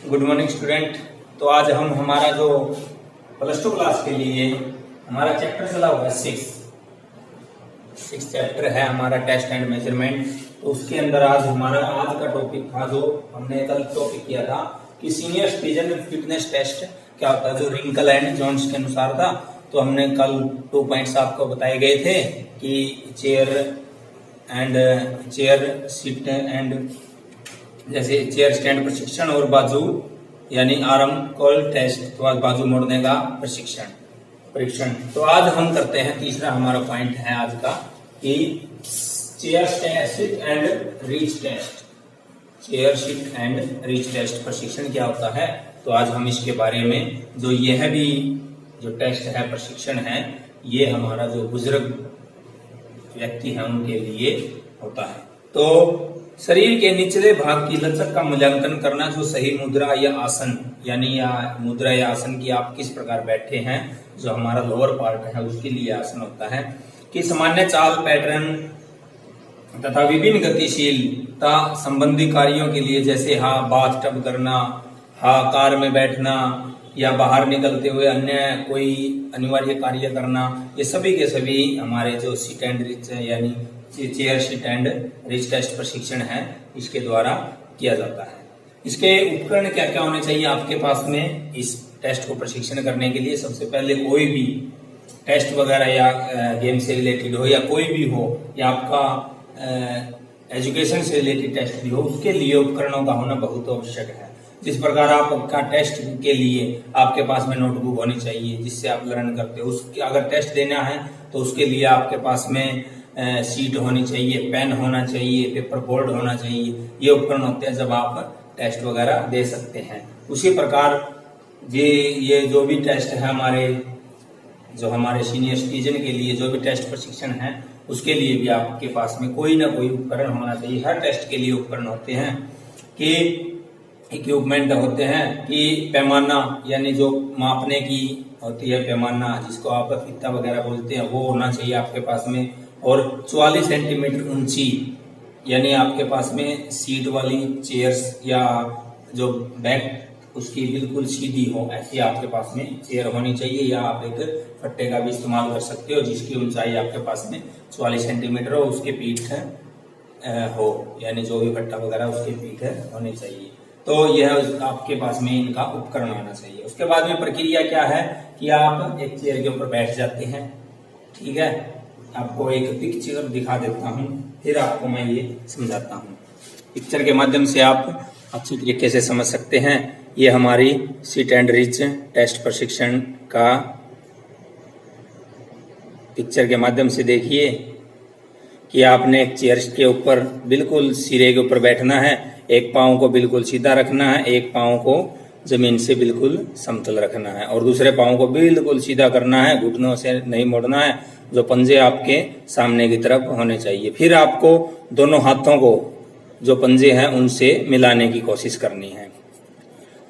Good morning student. तो आज हम हमारा जो प्लस 2 क्लास के लिए हमारा चैप्टर चला हुआ है सिक्स चैप्टर है हमारा टेस्ट एंड मेजरमेंट। तो उसके अंदर आज का टॉपिक था जो हमने कल टॉपिक किया था कि सीनियर सिटीजन फिटनेस टेस्ट क्या होता है, जो रिंकल एंड जोन्स के अनुसार था। तो हमने कल 2 पॉइंट्स आपको बताए गए थे कि चेयर सीट एंड जैसे चेयर स्टैंड प्रशिक्षण और बाजू यानी आर्म कॉल टेस्ट, तो आज बाजू मोड़ने का परीक्षण। तो आज हम करते हैं तीसरा हमारा पॉइंट है आज का कि chair sit and reach test. Chair sit and reach test प्रशिक्षण क्या होता है, तो आज हम इसके बारे में जो टेस्ट है प्रशिक्षण है, ये हमारा जो बुजुर्ग व्यक्ति है उनके लिए होता है। तो शरीर के निचले भाग की लचक का मूल्यांकन करना, जो सही मुद्रा या आसन मुद्रा या आसन की आप किस प्रकार बैठे हैं, जो हमारा लोअर पार्ट है उसके लिए आसन होता है कि सामान्य चाल पैटर्न तथा विभिन्न गतिशीलता संबंधी कार्यों के लिए, जैसे बाथ टब करना, कार में बैठना या बाहर निकलते हुए अन्य कोई अनिवार्य कार्य करना, ये सभी के सभी हमारे जो सीट एंड रिच यानी chair seat and reach test प्रशिक्षण है इसके द्वारा किया जाता है। इसके उपकरण क्या क्या होने चाहिए आपके पास में इस टेस्ट को प्रशिक्षण करने के लिए। सबसे पहले कोई भी टेस्ट वगैरह या गेम से रिलेटेड हो या कोई भी हो या आपका एजुकेशन से रिलेटेड टेस्ट भी हो, उसके लिए उपकरणों का होना बहुत आवश्यक है। जिस प्रकार आपका टेस्ट के लिए आपके पास में नोटबुक होनी चाहिए जिससे आप लर्न करते हो, उसके अगर टेस्ट देना है तो उसके लिए आपके पास में शीट होनी चाहिए, पेन होना चाहिए, पेपर बोर्ड होना चाहिए। ये उपकरण होते हैं जब आप टेस्ट वगैरह दे सकते हैं। उसी प्रकार ये जो भी टेस्ट है हमारे सीनियर सिटीजन के लिए जो भी टेस्ट प्रशिक्षण है उसके लिए भी आपके पास में कोई ना कोई उपकरण होना चाहिए। हर टेस्ट के लिए उपकरण होते हैं कि इक्विपमेंट होते हैं कि पैमाना यानी जो मापने की होती है पैमाना, जिसको आप फीता वगैरह बोलते हैं, वो होना चाहिए आपके पास में। और 44 सेंटीमीटर ऊंची यानी आपके पास में सीट वाली चेयर्स या जो बैक उसकी बिल्कुल सीधी हो ऐसी आपके पास में चेयर होनी चाहिए, या आप एक फट्टे का भी इस्तेमाल कर सकते हो जिसकी ऊंचाई आपके पास में 44 सेंटीमीटर हो, उसके पीठ हो यानी जो भी फट्टा वगैरह उसके पीठ होनी चाहिए। तो यह आपके पास में इनका उपकरण होना चाहिए। उसके बाद में प्रक्रिया क्या है कि आप एक चेयर के ऊपर बैठ जाते हैं, ठीक है। आपको एक पिक्चर दिखा देता हूँ, फिर आपको मैं ये समझाता हूँ। पिक्चर के माध्यम से आप अच्छी तरीके से समझ सकते हैं। ये हमारी सीट एंड रिच टेस्ट प्रशिक्षण का पिक्चर के माध्यम से देखिए कि आपने एक चेयर के ऊपर बिल्कुल सिरे के ऊपर बैठना है, एक पाँव को बिल्कुल सीधा रखना है, एक पाँव को जमीन से बिल्कुल समतल रखना है और दूसरे पाँव को बिल्कुल सीधा करना है, घुटनों से नहीं मोड़ना है, जो पंजे आपके सामने की तरफ होने चाहिए। फिर आपको दोनों हाथों को जो पंजे हैं उनसे मिलाने की कोशिश करनी है।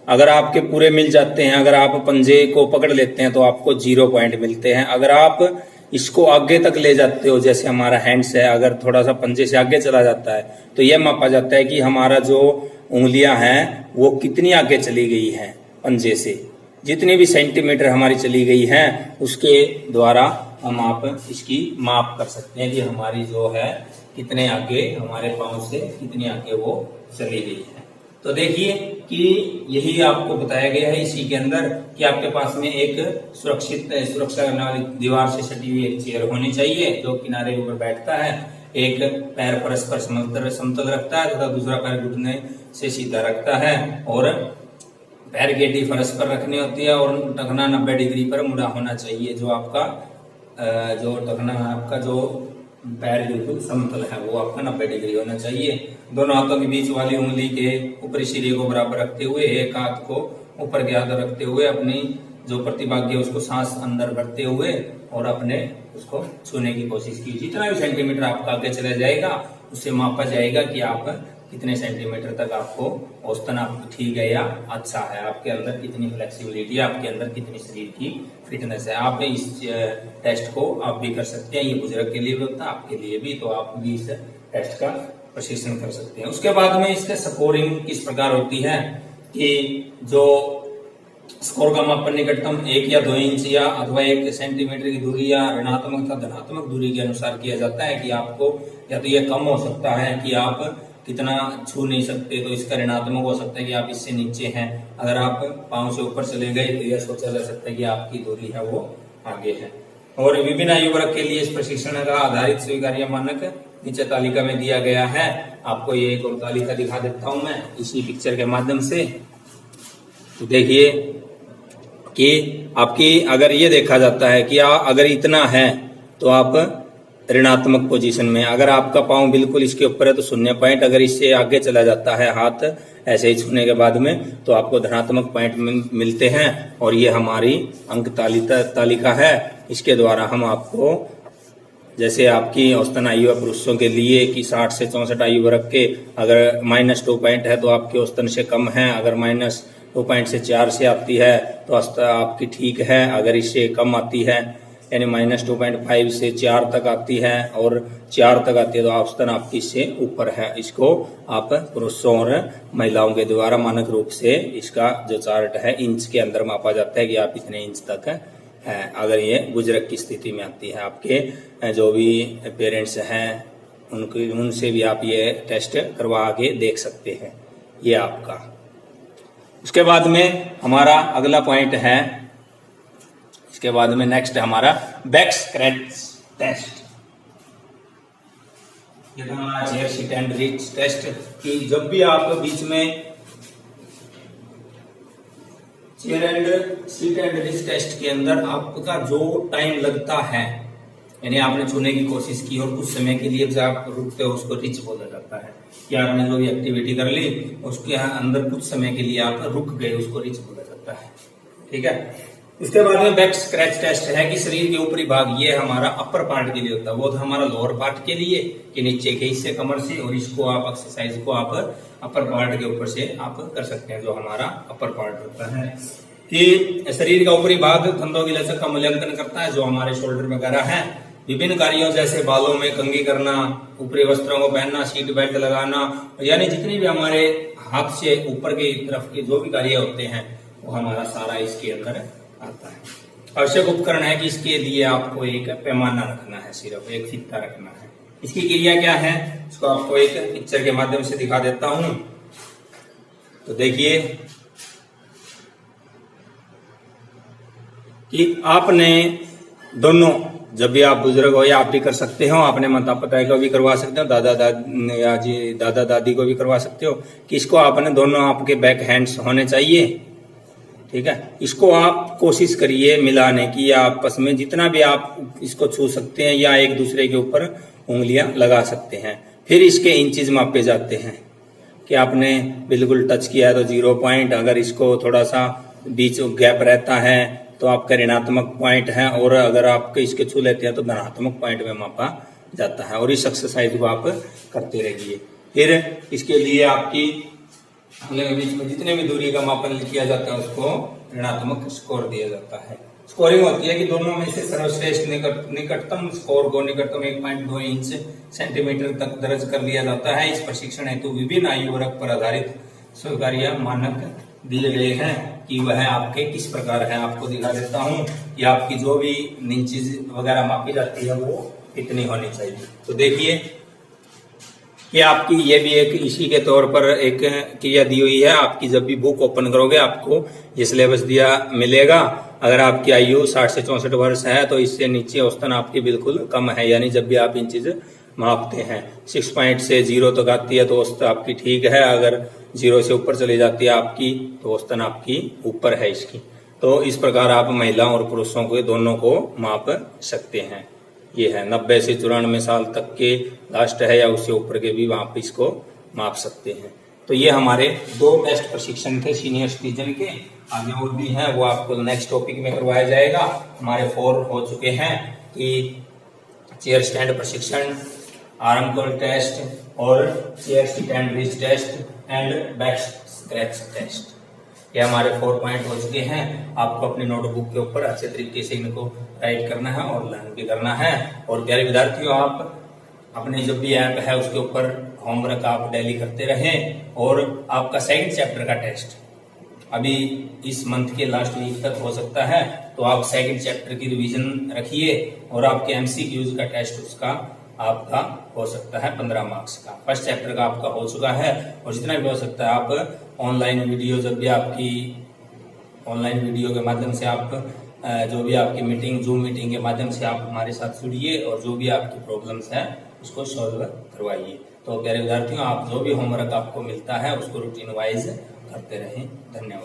अगर आपके पूरे मिल जाते हैं, अगर आप पंजे को पकड़ लेते हैं तो आपको 0 पॉइंट मिलते हैं। अगर आप इसको आगे तक ले जाते हो, जैसे हमारा हैंड्स है, अगर थोड़ा सा पंजे से आगे चला जाता है तो यह मापा जाता है कि हमारा जो उंगलियां हैं वो कितनी आगे चली गई हैं पंजे से। जितनी भी सेंटीमीटर हमारी चली गई है उसके द्वारा आप इसकी माप कर सकते हैं कि हमारी जो है कितने आगे, हमारे पाँव से कितनी आगे वो चली गई है। तो देखिए कि यही आपको बताया गया है इसी के अंदर कि आपके पास में एक सुरक्षा करने वाली दीवार से सटी हुई एक चेयर होनी चाहिए जो किनारे ऊपर बैठता है। एक पैर परस्पर समतल रखता है तथा दूसरा पैर घुटने से सीधा रखता है और पैर की हड्डी फर्श पर रखनी होती है और टखना 90 डिग्री पर मुड़ा होना चाहिए। जो आपका जो पैर बिल्कुल समतल है वो आपका 90 डिग्री होना चाहिए। दोनों हाथों के बीच वाली उंगली के ऊपरी सिरे को बराबर रखते हुए एक हाथ को ऊपर के हाथ रखते हुए अपनी जो प्रतिभाग्य उसको सांस अंदर भरते हुए और अपने उसको छूने की कोशिश की। जितना भी सेंटीमीटर आपका आगे चला जाएगा उससे मापा जाएगा कि आप कितने सेंटीमीटर तक आपको औसतन आपको ठीक है या अच्छा है, आपके अंदर कितनी फ्लेक्सिबिलिटी है, आपके अंदर कितनी शरीर की फिटनेस है। आप इस टेस्ट को आप भी कर सकते हैं, ये बुजुर्ग के लिए भी होता है, आपके लिए भी, तो आप भी इस टेस्ट का प्रशिक्षण कर सकते हैं। उसके बाद में इसका स्कोरिंग किस प्रकार होती है, कि जो स्कोर का मापन निकटतम 1 या 2 इंच या अथवा 1 सेंटीमीटर की दूरी या ऋणात्मक तथा धनात्मक दूरी के अनुसार किया जाता है कि आपको या तो यह कम हो सकता है कि आप कितना छू नहीं सकते, तो इसका ऋणात्मक हो सकता है कि आप इससे नीचे हैं। अगर आप पांव से ऊपर चले गए तो यह सोचा जा सकता है कि आपकी दूरी है वो आगे है। और विभिन्न आयु वर्ग के लिए इस प्रशिक्षण का आधारित स्वीकार्य मानक नीचे तालिका में दिया गया है। आपको ये एक और तालिका दिखा देता हूं मैं इसी पिक्चर के माध्यम से। तो देखिए कि आपकी अगर ये देखा जाता है कि अगर इतना है तो आप ऋणात्मक पोजीशन में, अगर आपका पांव बिल्कुल इसके ऊपर है तो 0 पॉइंट, अगर इससे आगे चला जाता है हाथ ऐसे ही छूने के बाद में तो आपको धनात्मक पॉइंट मिलते हैं। और ये हमारी अंक तालिका है। इसके द्वारा हम आपको जैसे आपकी औसतन आयु है पुरुषों के लिए कि 60 से 64 आयु वर्ग के अगर -2 पॉइंट है तो आपके औसतन से कम है, अगर -2 पॉइंट से 4 से आती है तो औसतन आपकी ठीक है, अगर इससे कम आती है यानी -2.5 से 4 तक आती है और 4 तक आती है तो औसतन आपकी इससे ऊपर है। इसको आप पुरुषों और महिलाओं के द्वारा मानक रूप से इसका जो चार्ट है इंच के अंदर मापा जाता है कि आप इतने इंच तक है। अगर ये बुजुर्ग की स्थिति में आती है, आपके जो भी पेरेंट्स हैं उनसे भी आप ये टेस्ट करवा के देख सकते हैं। ये आपका उसके बाद में हमारा अगला पॉइंट है, इसके बाद में नेक्स्ट हमारा बैक स्क्रैच टेस्ट। ये तो हमारा chair seat and reach test कि जब भी आप बीच में chair and seat and reach test के अंदर आपका जो टाइम लगता है यानी आपने छूने की कोशिश की और कुछ समय के लिए जब आप रुकते हो उसको रिच बोला जाता है कि आपने जो भी एक्टिविटी कर ली उसके अंदर कुछ समय के लिए आप रुक गए, उसको रिच बोला जाता है। ठीक है। इसके बाद में बैक स्क्रैच टेस्ट है कि शरीर के ऊपरी भाग, ये हमारा अपर पार्ट के लिए होता है, वो तो हमारा लोअर पार्ट के लिए कि नीचे के हिस्से कमर से, और इसको आप एक्सरसाइज को आप अपर पार्ट के ऊपर से आप कर सकते हैं जो हमारा अपर पार्ट होता है कि शरीर का ऊपरी भाग कंधों की लचक का मूल्यांकन करता है जो हमारे शोल्डर वगैरह है। विभिन्न कार्यों जैसे बालों में कंघी करना, ऊपरी वस्त्रों को पहनना, सीट बेल्ट लगाना, यानी जितने भी हमारे हाथ से ऊपर की तरफ के जो भी कार्य होते हैं वो हमारा सारा इसके अंदर आता है। आवश्यक उपकरण है कि इसके लिए आपको एक पैमाना रखना है, सिर्फ एक फीता रखना है। इसकी क्रिया क्या है इसको आपको एक पिक्चर के माध्यम से दिखा देता हूं। तो देखिए कि आपने दोनों, जब भी आप बुजुर्ग हो या आप भी कर सकते हो, अपने माता पिता को भी करवा सकते हो, दादा दादी को भी करवा सकते हो कि इसको आपने दोनों आपके बैक हैंड्स होने चाहिए। ठीक है। इसको आप कोशिश करिए मिलाने की या आपस में जितना भी आप इसको छू सकते हैं या एक दूसरे के ऊपर उंगलियां लगा सकते हैं। फिर इसके इंचेस मापे जाते हैं कि आपने बिल्कुल टच किया है तो 0 पॉइंट, अगर इसको थोड़ा सा बीच गैप रहता है तो आपका ऋणात्मक पॉइंट है, और अगर आप इसके छू लेते हैं तो धनात्मक पॉइंट में मापा जाता है। और इस एक्सरसाइज को आप करते रहिए। फिर इसके लिए आपकी बीच में जितने भी दूरी का मापन किया जाता है उसको ऋणात्मक स्कोर दिया जाता है। स्कोरिंग होती है कि दोनों में से सर्वश्रेष्ठ निकटतम स्कोर को निकटतम 1.2 इंच सेंटीमीटर तक दर्ज कर लिया जाता है। इस प्रशिक्षण हेतु विभिन्न आयु वर्ग पर आधारित स्वीकार्य मानक दिए गए हैं कि वह आपके किस प्रकार है। आपको दिखा देता हूं कि आपकी जो भी इंचेस वगैरह मापी जाती है वो कितनी होनी चाहिए। तो देखिए कि आपकी ये भी एक इसी के तौर पर एक क्रिया दी हुई है। आपकी जब भी बुक ओपन करोगे आपको ये सिलेबस दिया मिलेगा। अगर आपकी आयु 60 से 64 वर्ष है तो इससे नीचे औसतन आपकी बिल्कुल कम है, यानी जब भी आप इन चीज मापते हैं 6 पॉइंट से 0 तक आती है तो औसतन आपकी ठीक है, अगर 0 से ऊपर चली जाती है आपकी तो औसतन आपकी ऊपर है इसकी। तो इस प्रकार आप महिलाओं और पुरुषों को दोनों को माप सकते हैं। ये है 90 से 94 साल तक के लास्ट है या उससे ऊपर के भी आप इसको माप सकते हैं। तो ये हमारे 2 बेस्ट प्रशिक्षण थे सीनियर सिटीजन के। आगे और भी हैं वो आपको नेक्स्ट टॉपिक में करवाया जाएगा। हमारे 4 हो चुके हैं कि चेयर स्टैंड प्रशिक्षण, आर्म कर्ल टेस्ट और chair seat and reach test and back scratch test. ये हमारे 4 पॉइंट हो चुके हैं। आपको अपनी नोटबुक के ऊपर अच्छे तरीके से इनको राइट करना है और लर्न भी करना है। और प्यारे विद्यार्थियों, आप अपने जब भी ऐप है उसके ऊपर होमवर्क आप डेली करते रहें। और आपका 2nd चैप्टर का टेस्ट अभी इस मंथ के लास्ट वीक तक हो सकता है, तो आप सेकंड चैप्टर की रिवीजन रखिए और आपके एमसीक्यूज का टेस्ट उसका आपका हो सकता है 15 मार्क्स का। फर्स्ट चैप्टर का आपका हो चुका है और जितना भी हो सकता है आप ऑनलाइन वीडियो, जब भी आपकी ऑनलाइन वीडियो के माध्यम से आप जो भी आपकी मीटिंग, जूम मीटिंग के माध्यम से आप हमारे साथ जुड़िए और जो भी आपकी प्रॉब्लम्स है उसको सॉल्व करवाइए। तो प्यारे विद्यार्थियों, आप जो भी होमवर्क आपको मिलता है उसको रूटीन वाइज करते रहें। धन्यवाद।